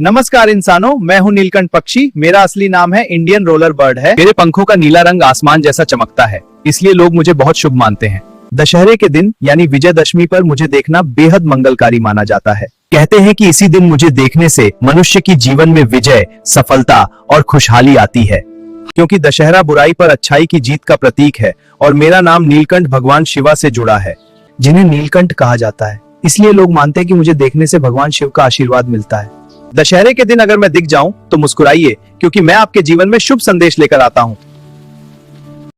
नमस्कार इंसानों, मैं हूं नीलकंठ पक्षी। मेरा असली नाम है इंडियन रोलर बर्ड है। मेरे पंखों का नीला रंग आसमान जैसा चमकता है, इसलिए लोग मुझे बहुत शुभ मानते हैं। दशहरे के दिन यानी विजयदशमी पर मुझे देखना बेहद मंगलकारी माना जाता है। कहते हैं कि इसी दिन मुझे देखने से मनुष्य की जीवन में विजय, सफलता और खुशहाली आती है। क्योंकि दशहरा बुराई पर अच्छाई की जीत का प्रतीक है और मेरा नाम नीलकंठ भगवान शिवा से जुड़ा है, जिन्हें नीलकंठ कहा जाता है। इसलिए लोग मानते हैं कि मुझे देखने से भगवान शिव का आशीर्वाद मिलता है। दशहरे के दिन अगर मैं दिख जाऊं तो मुस्कुराइए, क्योंकि मैं आपके जीवन में शुभ संदेश लेकर आता हूं।